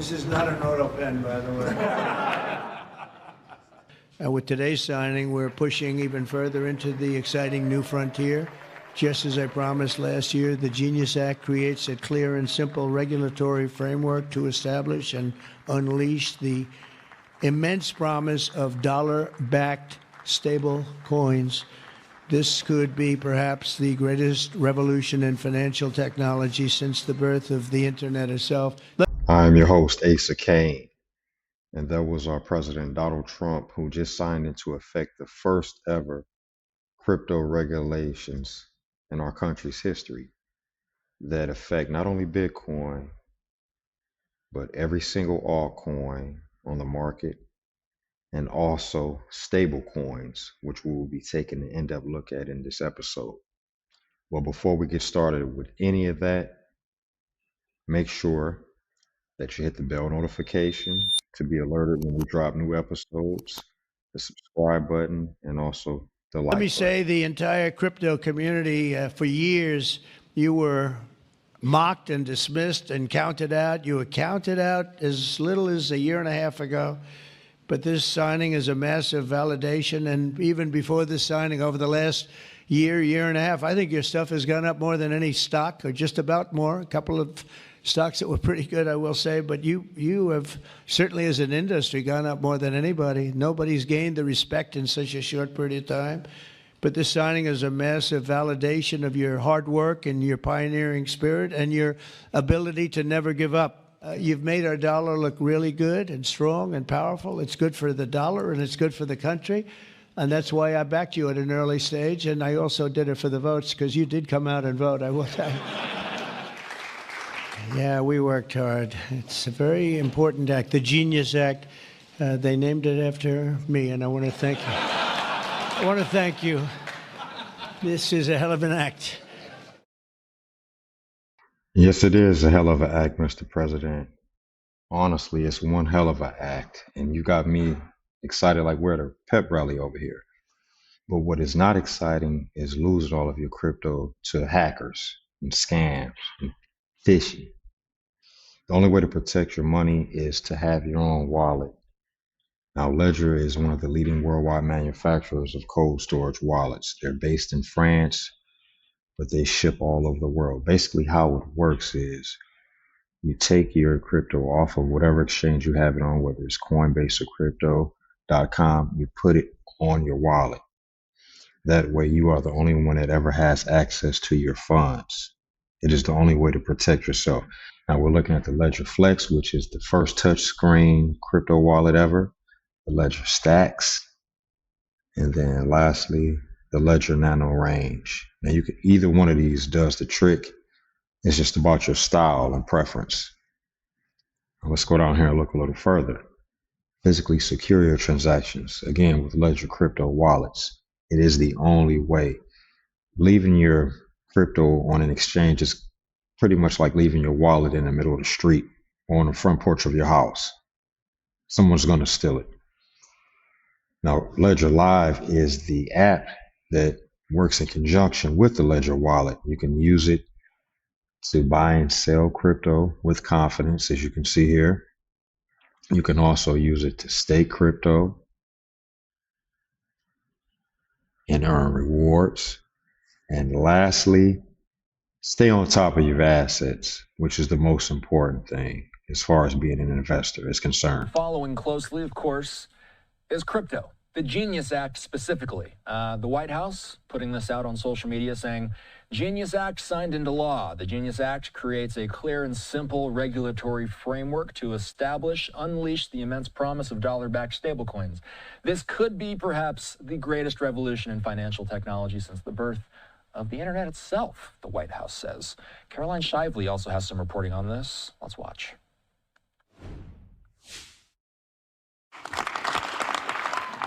This is not an auto pen, by the way. With today's signing, we're pushing even further into the exciting new frontier. Just as I promised last year, the Genius Act creates a clear and simple regulatory framework to establish and unleash the immense promise of dollar-backed stable coins. This could be perhaps the greatest revolution in financial technology since the birth of the internet itself. I'm your host, Asa Kane, and that was our President Donald Trump, who just signed into effect the first ever crypto regulations in our country's history that affect not only Bitcoin, but every single altcoin on the market, and also stable coins, which we will be taking an in-depth look at in this episode. Well, before we get started with any of that, make sure that you hit the bell notification to be alerted when we drop new episodes, the subscribe button, and also the like Let me button. say the entire crypto community, for years, you were mocked and dismissed and counted out. You were counted out as little as a year and a half ago. But this signing is a massive validation. And even before this signing, over the last year and a half, I think your stuff has gone up more than any stock, or just about more. A couple of stocks that were pretty good, I will say. But you have certainly, as an industry, gone up more than anybody. Nobody's gained the respect in such a short period of time. But this signing is a massive validation of your hard work and your pioneering spirit and your ability to never give up. You've made our dollar look really good and strong and powerful. It's good for the dollar and it's good for the country. And that's why I backed you at an early stage. And I also did it for the votes, because you did come out and vote, I will tell you. Yeah, we worked hard. It's a very important act, the Genius Act. They named it after me, and I want to thank you. I want to thank you. This is a hell of an act. Yes, it is a hell of an act, Mr. President. Honestly, it's one hell of an act, and you got me excited like we're at a pep rally over here. But what is not exciting is losing all of your crypto to hackers and scams and phishing. The only way to protect your money is to have your own wallet. Now, Ledger is one of the leading worldwide manufacturers of cold storage wallets. They're based in France, but they ship all over the world. Basically, how it works is you take your crypto off of whatever exchange you have it on, whether it's Coinbase or Crypto.com, you put it on your wallet. That way, you are the only one that ever has access to your funds. It is the only way to protect yourself. Now, we're looking at the Ledger Flex, which is the first touchscreen crypto wallet ever, the Ledger Stacks, and then lastly, the Ledger Nano Range. Now, you can, either one of these does the trick. It's just about your style and preference. Now, let's go down here and look a little further. Physically secure your transactions. Again, with Ledger crypto wallets, it is the only way. Leaving your crypto on an exchange is pretty much like leaving your wallet in the middle of the street or on the front porch of your house. Someone's going to steal it. Now, Ledger Live is the app that works in conjunction with the Ledger wallet. You can use it to buy and sell crypto with confidence, as you can see here. You can also use it to stake crypto and earn rewards. And lastly, stay on top of your assets, which is the most important thing as far as being an investor is concerned. Following closely, of course, is crypto. The Genius Act specifically. The White House putting this out on social media saying, Genius Act signed into law. The Genius Act creates a clear and simple regulatory framework to unleash the immense promise of dollar-backed stablecoins. This could be perhaps the greatest revolution in financial technology since the birth of the internet itself, the White House says. Caroline Shively also has some reporting on this. Let's watch.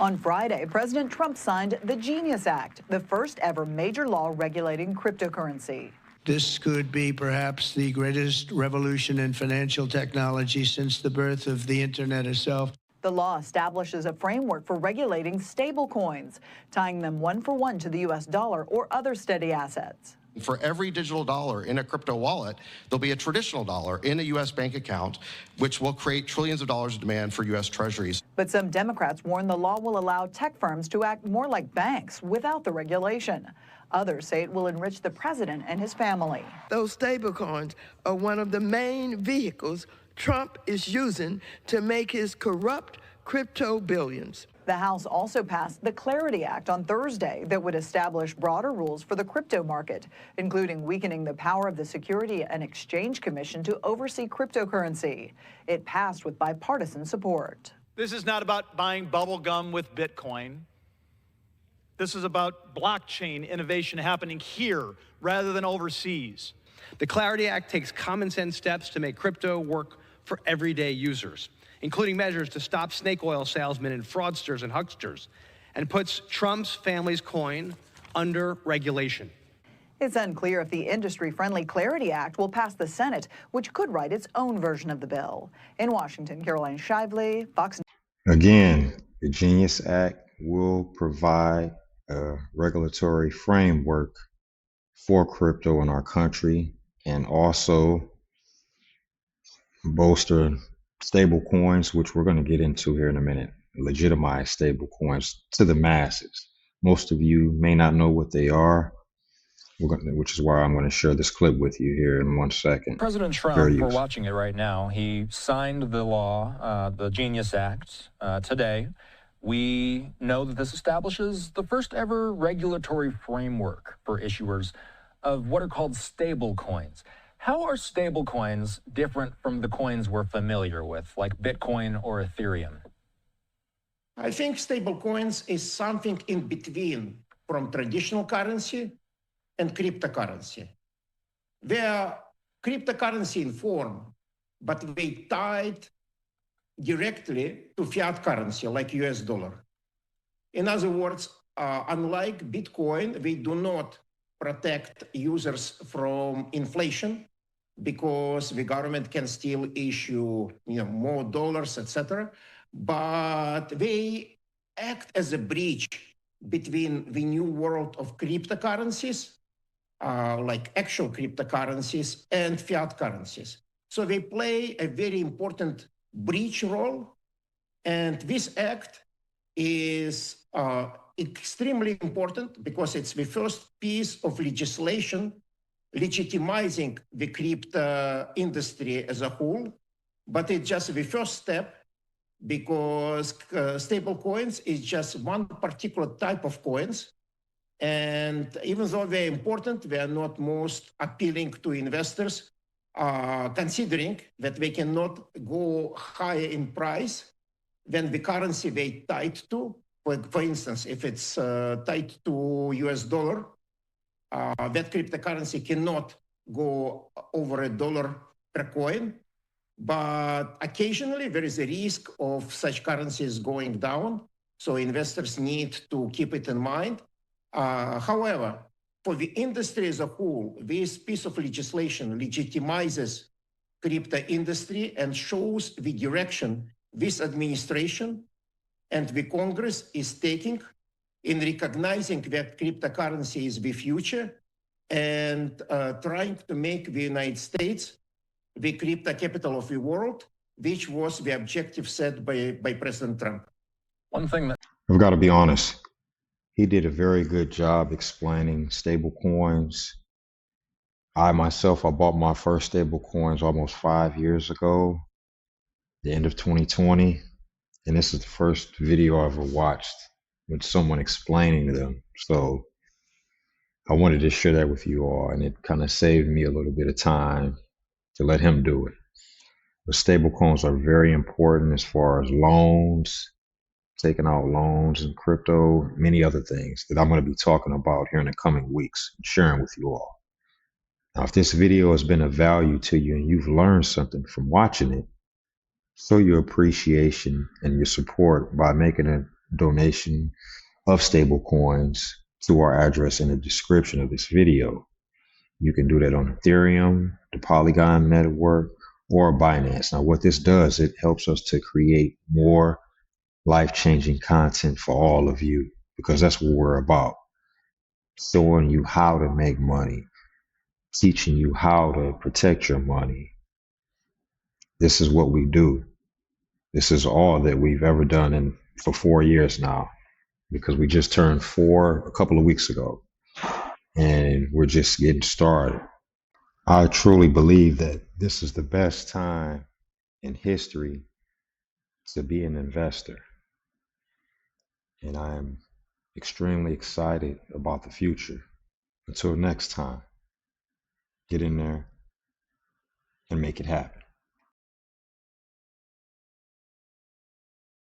On Friday, President Trump signed the Genius Act, the first ever major law regulating cryptocurrency. This could be perhaps the greatest revolution in financial technology since the birth of the internet itself. The law establishes a framework for regulating stablecoins, tying them one-for-one to the U.S. dollar or other steady assets. For every digital dollar in a crypto wallet, there'll be a traditional dollar in a U.S. bank account, which will create trillions of dollars of demand for U.S. treasuries. But some Democrats warn the law will allow tech firms to act more like banks without the regulation. Others say it will enrich the president and his family. Those stablecoins are one of the main vehicles Trump is using to make his corrupt crypto billions. The House also passed the Clarity Act on Thursday that would establish broader rules for the crypto market, including weakening the power of the Security and Exchange Commission to oversee cryptocurrency. It passed with bipartisan support. This is not about buying bubble gum with Bitcoin. This is about blockchain innovation happening here rather than overseas. The Clarity Act takes common sense steps to make crypto work for everyday users, including measures to stop snake oil salesmen and fraudsters and hucksters, and puts Trump's family's coin under regulation. It's unclear if the industry-friendly Clarity Act will pass the Senate, which could write its own version of the bill. In Washington, Caroline Shively, Fox News. Again, the Genius Act will provide a regulatory framework for crypto in our country and also bolster stable coins, which we're going to get into here in a minute, legitimize stable coins to the masses. Most of you may not know what they are, which is why I'm going to share this clip with you here in 1 second. President Trump, we're watching it right now. He signed the law, the Genius Act, today. We know that this establishes the first ever regulatory framework for issuers of what are called stable coins. How are stable coins different from the coins we're familiar with, like Bitcoin or Ethereum? I think stable coins is something in between from traditional currency and cryptocurrency. They are cryptocurrency in form, but they tied directly to fiat currency like US dollar. In other words, unlike Bitcoin, they do not protect users from inflation because the government can still issue more dollars, etc. But they act as a bridge between the new world of cryptocurrencies, like actual cryptocurrencies, and fiat currencies. So they play a very important bridge role. And this act is extremely important because it's the first piece of legislation legitimizing the crypto industry as a whole, but it's just the first step because stable coins is just one particular type of coins. And even though they're important, they are not most appealing to investors, considering that they cannot go higher in price than the currency they tied to. For instance, if it's tied to US dollar, that cryptocurrency cannot go over $1 per coin. But occasionally there is a risk of such currencies going down. So investors need to keep it in mind. However, for the industry as a whole, this piece of legislation legitimizes crypto industry and shows the direction this administration and the Congress is taking in recognizing that cryptocurrency is the future and trying to make the United States the crypto capital of the world, which was the objective set by President Trump. One thing that I've got to be honest. He did a very good job explaining stable coins. I bought my first stable coins almost 5 years ago, the end of 2020. And this is the first video I ever watched with someone explaining them. So I wanted to share that with you all, and it kind of saved me a little bit of time to let him do it. But stable coins are very important as far as loans, taking out loans in crypto, many other things that I'm going to be talking about here in the coming weeks and sharing with you all. Now, if this video has been of value to you and you've learned something from watching it, show your appreciation and your support by making a donation of stable coins to our address in the description of this video. You can do that on Ethereum, the Polygon network, or Binance. Now, what this does, it helps us to create more life-changing content for all of you, because that's what we're about. Showing you how to make money, teaching you how to protect your money. This is what we do. This is all that we've ever done for 4 years now, because we just turned 4 a couple of weeks ago, and we're just getting started. I truly believe that this is the best time in history to be an investor, and I am extremely excited about the future. Until next time, get in there and make it happen.